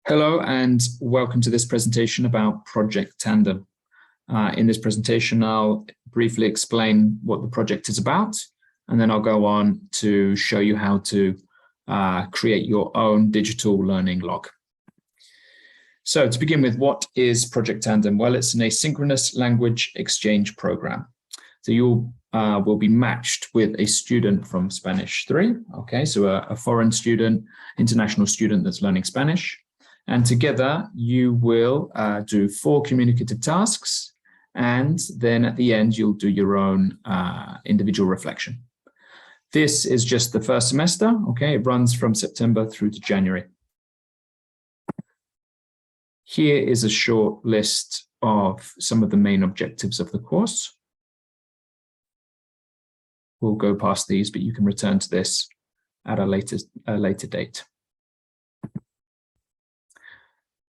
Hello and welcome to this presentation about Project Tandem. In this presentation, I'll briefly explain what the project is about, and then I'll go on to show you how to create your own digital learning log. So to begin with, what is Project Tandem? Well, it's an asynchronous language exchange program. So you will be matched with a student from Spanish 3, okay? So a foreign student, international student that's learning Spanish. And together you will do 4 communicative tasks, and then at the end you'll do your own individual reflection. This is just the first semester, okay? It runs from September through to January. Here is a short list of some of the main objectives of the course. We'll go past these, but you can return to this at a later date.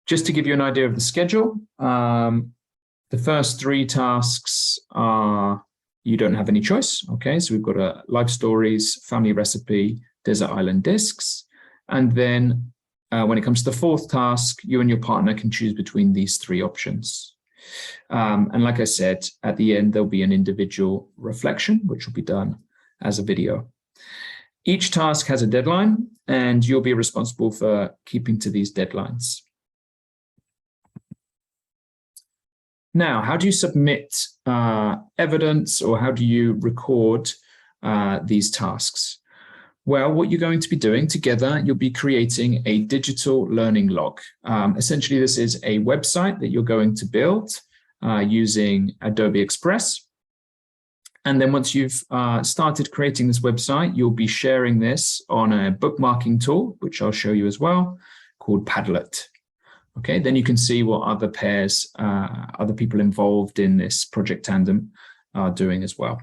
Just to give you an idea of the schedule, the first 3 tasks are, you don't have any choice, okay? So we've got life stories, family recipe, desert island discs. And then when it comes to the 4th task, you and your partner can choose between these 3 options. And like I said, at the end, there'll be an individual reflection, which will be done as a video. Each task has a deadline, and you'll be responsible for keeping to these deadlines. Now, how do you submit evidence, or how do you record these tasks? Well, what you're going to be doing together, you'll be creating a digital learning log. Essentially, this is a website that you're going to build using Adobe Express. And then once you've started creating this website, you'll be sharing this on a bookmarking tool, which I'll show you as well, called Padlet. Okay, then you can see what other pairs, other people involved in this Project Tandem are doing as well.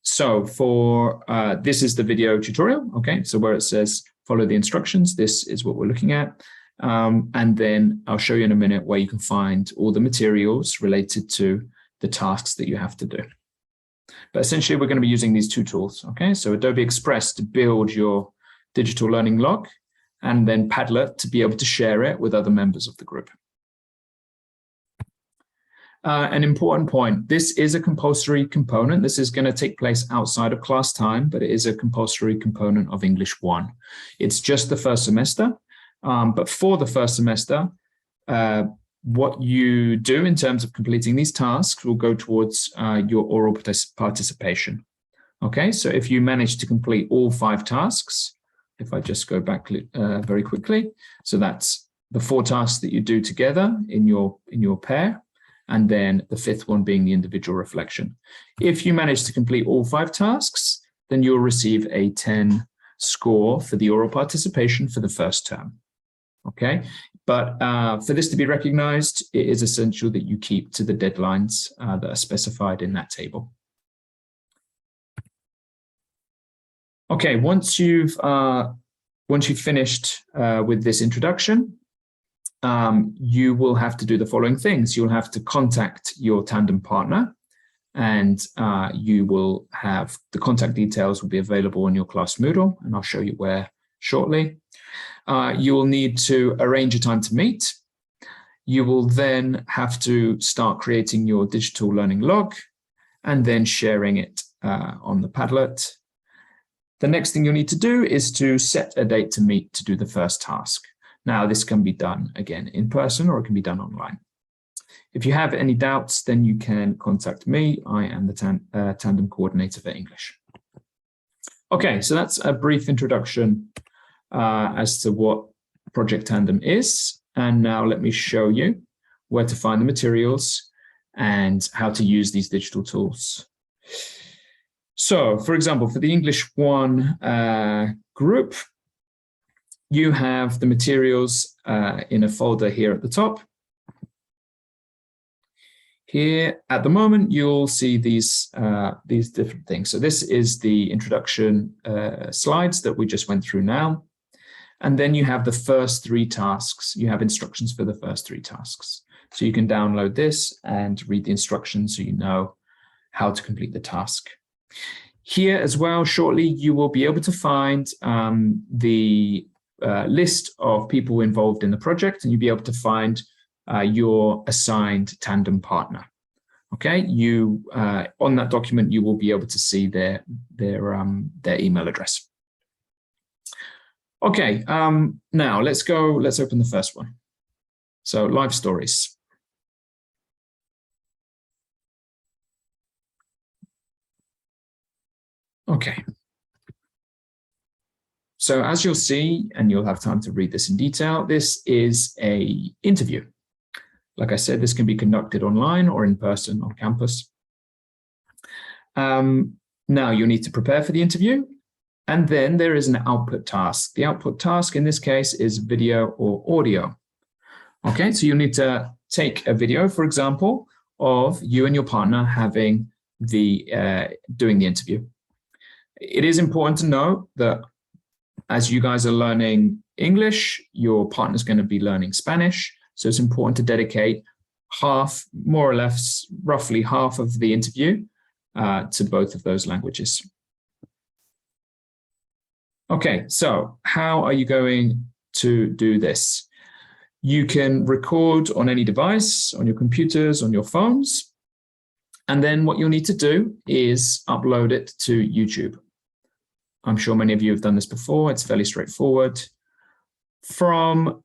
So for this is the video tutorial. Okay, so where it says follow the instructions, this is what we're looking at. And then I'll show you in a minute where you can find all the materials related to the tasks that you have to do. But essentially, we're going to be using these 2 tools. Okay, so Adobe Express to build your digital learning log, and then Padlet to be able to share it with other members of the group. An important point, this is a compulsory component. This is going to take place outside of class time, but it is a compulsory component of English 1. It's just the first semester, but for the first semester, what you do in terms of completing these tasks will go towards your oral participation. Okay, so if you manage to complete all 5 tasks, if I just go back very quickly, so that's the 4 tasks that you do together in your pair, and then the 5th one being the individual reflection. If you manage to complete all 5 tasks, then you'll receive a 10 score for the oral participation for the first term. Okay, but for this to be recognized, it is essential that you keep to the deadlines that are specified in that table. Okay, once you've finished with this introduction, you will have to do the following things. You'll have to contact your Tandem partner, and you will have the contact details will be available on your class Moodle, and I'll show you where shortly. You will need to arrange a time to meet. You will then have to start creating your digital learning log and then sharing it on the Padlet. The next thing you'll need to do is to set a date to meet to do the first task. Now, this can be done, again, in person, or it can be done online. If you have any doubts, then you can contact me. I am the Tandem coordinator for English. Okay, so that's a brief introduction as to what Project Tandem is. And now let me show you where to find the materials and how to use these digital tools. So, for example, for the English 1 group, you have the materials in a folder here at the top. Here, at the moment, you'll see these different things. So this is the introduction slides that we just went through now. And then you have the first 3 tasks. You have instructions for the first 3 tasks. So you can download this and read the instructions so you know how to complete the task. Here as well, shortly, you will be able to find the list of people involved in the project, and you'll be able to find your assigned tandem partner. Okay, you on that document you will be able to see their email address. Okay, now let's open the first one. So live stories. Okay. So as you'll see, and you'll have time to read this in detail, this is an interview. Like I said, this can be conducted online or in person on campus. Now you'll need to prepare for the interview, and then there is an output task. The output task in this case is video or audio. Okay, so you'll need to take a video, for example, of you and your partner having doing the interview. It is important to note that as you guys are learning English, your partner's going to be learning Spanish. So it's important to dedicate half, more or less, roughly half of the interview to both of those languages. Okay, so how are you going to do this? You can record on any device, on your computers, on your phones. And then what you'll need to do is upload it to YouTube. I'm sure many of you have done this before. It's fairly straightforward. From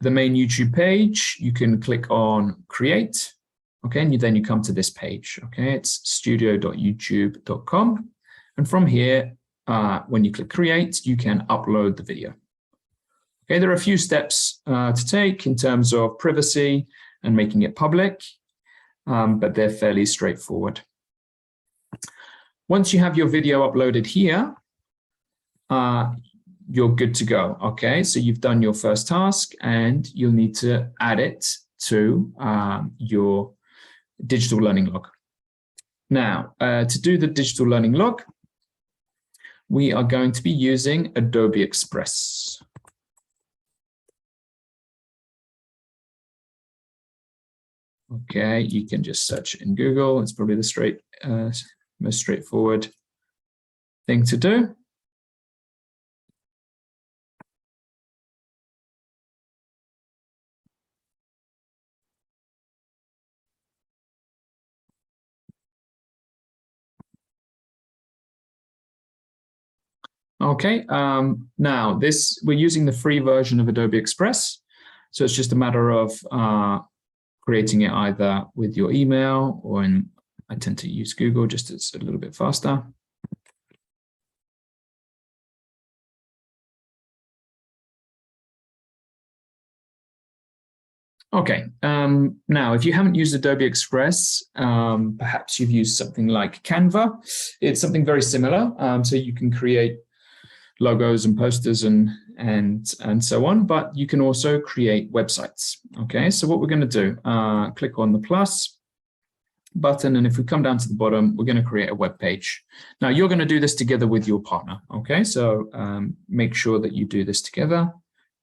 the main YouTube page, you can click on Create. Okay, and then you come to this page. Okay, it's studio.youtube.com. And from here, when you click Create, you can upload the video. Okay, there are a few steps to take in terms of privacy and making it public, but they're fairly straightforward. Once you have your video uploaded here, you're good to go. Okay, so you've done your first task and you'll need to add it to your digital learning log. Now, to do the digital learning log, we are going to be using Adobe Express. Okay, you can just search in Google. It's probably the most straightforward thing to do. Okay, now we're using the free version of Adobe Express. So it's just a matter of creating it either with your email or I tend to use Google, just it's a little bit faster. Okay, now if you haven't used Adobe Express, perhaps you've used something like Canva. It's something very similar, so you can create logos and posters and so on, but you can also create websites. Okay, so what we're going to do, click on the plus button, and if we come down to the bottom, we're going to create a web page. Now you're going to do this together with your partner. Okay, so make sure that you do this together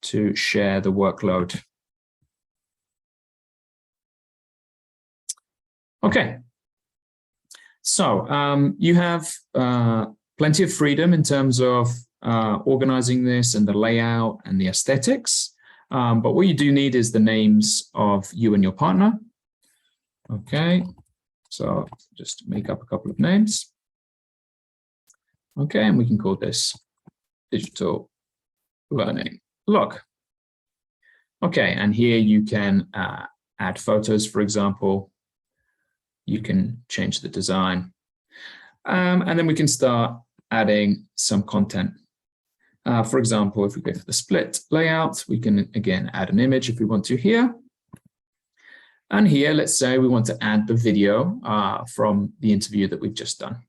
to share the workload. Okay, so you have plenty of freedom in terms of organizing this and the layout and the aesthetics. But what you do need is the names of you and your partner. Okay, so just make up a couple of names. Okay, and we can call this digital learning log. Okay, and here you can add photos, for example. You can change the design. And then we can start adding some content. For example, if we go for the split layout, we can again add an image if we want to here. And here, let's say we want to add the video from the interview that we've just done.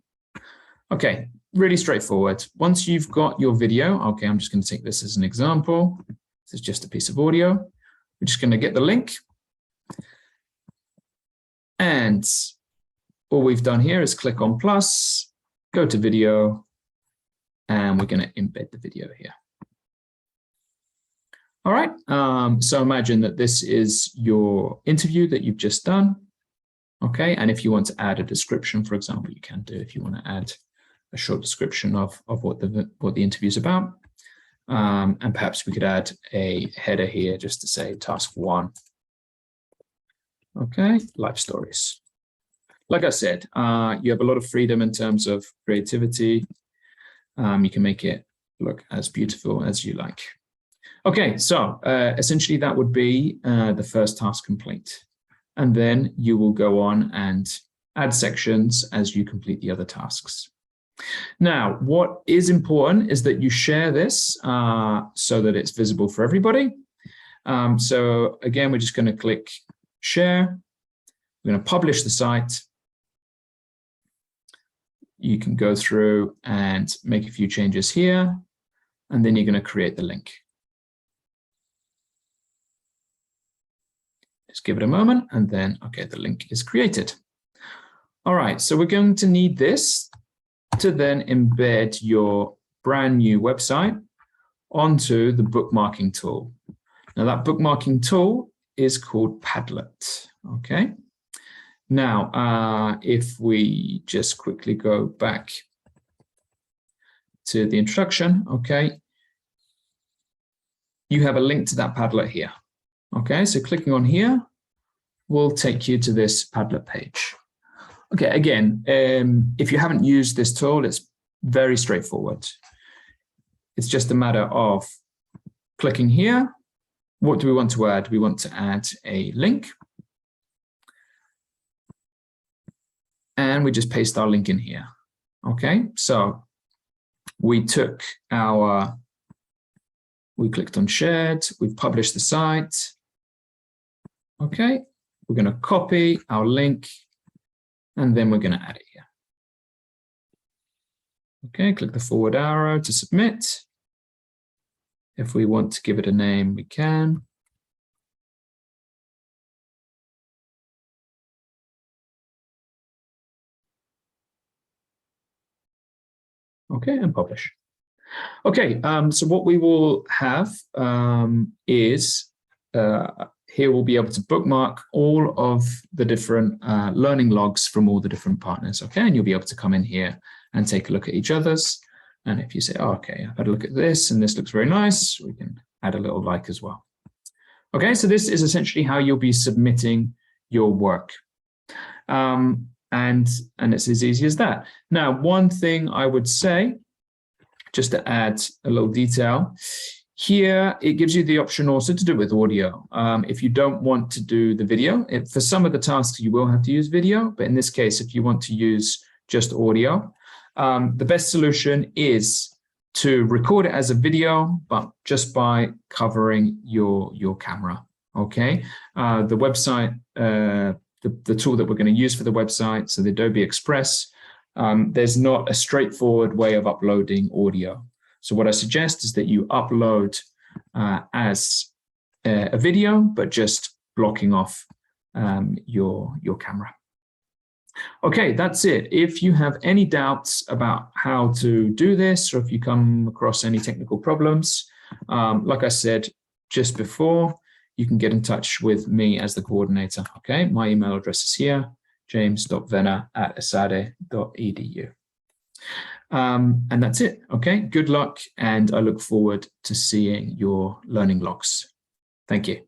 Okay, really straightforward. Once you've got your video, okay, I'm just going to take this as an example. This is just a piece of audio. We're just going to get the link. And all we've done here is click on plus, go to video, and we're going to embed the video here. All right, so imagine that this is your interview that you've just done. Okay, and if you want to add a description, for example, you can do if you want to add a short description of what the interview is about. And perhaps we could add a header here just to say task 1. Okay, life stories. Like I said, you have a lot of freedom in terms of creativity. You can make it look as beautiful as you like. Okay, so essentially that would be the first task complete. And then you will go on and add sections as you complete the other tasks. Now, what is important is that you share this so that it's visible for everybody. So again, we're just going to click share. We're going to publish the site. You can go through and make a few changes here, and then you're going to create the link. Just give it a moment, and then, okay, the link is created. All right, so we're going to need this to then embed your brand new website onto the bookmarking tool. Now, that bookmarking tool is called Padlet, okay? Now, if we just quickly go back to the introduction, okay, you have a link to that Padlet here. Okay, so clicking on here will take you to this Padlet page. Okay, again, if you haven't used this tool, it's very straightforward. It's just a matter of clicking here. What do we want to add? We want to add a link. And we just paste our link in here. Okay, so we took we clicked on shared, we've published the site. Okay, we're going to copy our link, and then we're going to add it here. Okay, click the forward arrow to submit. If we want to give it a name, we can. Okay, and publish. Okay, so what we will have is here we'll be able to bookmark all of the different learning logs from all the different partners, okay? And you'll be able to come in here and take a look at each other's. And if you say, oh, okay, I've had a look at this and this looks very nice, we can add a little like as well. Okay, so this is essentially how you'll be submitting your work. And it's as easy as that. Now, one thing I would say, just to add a little detail, here it gives you the option also to do with audio. If you don't want to do the video, for some of the tasks you will have to use video, but in this case, if you want to use just audio, the best solution is to record it as a video, but just by covering your camera, okay? The website, the tool that we're going to use for the website, so the Adobe Express, there's not a straightforward way of uploading audio. So what I suggest is that you upload as a video, but just blocking off your camera. Okay, that's it. If you have any doubts about how to do this, or if you come across any technical problems, like I said just before, you can get in touch with me as the coordinator. Okay, my email address is here, james.venner@esade.edu. And that's it. Okay, good luck, and I look forward to seeing your learning logs. Thank you.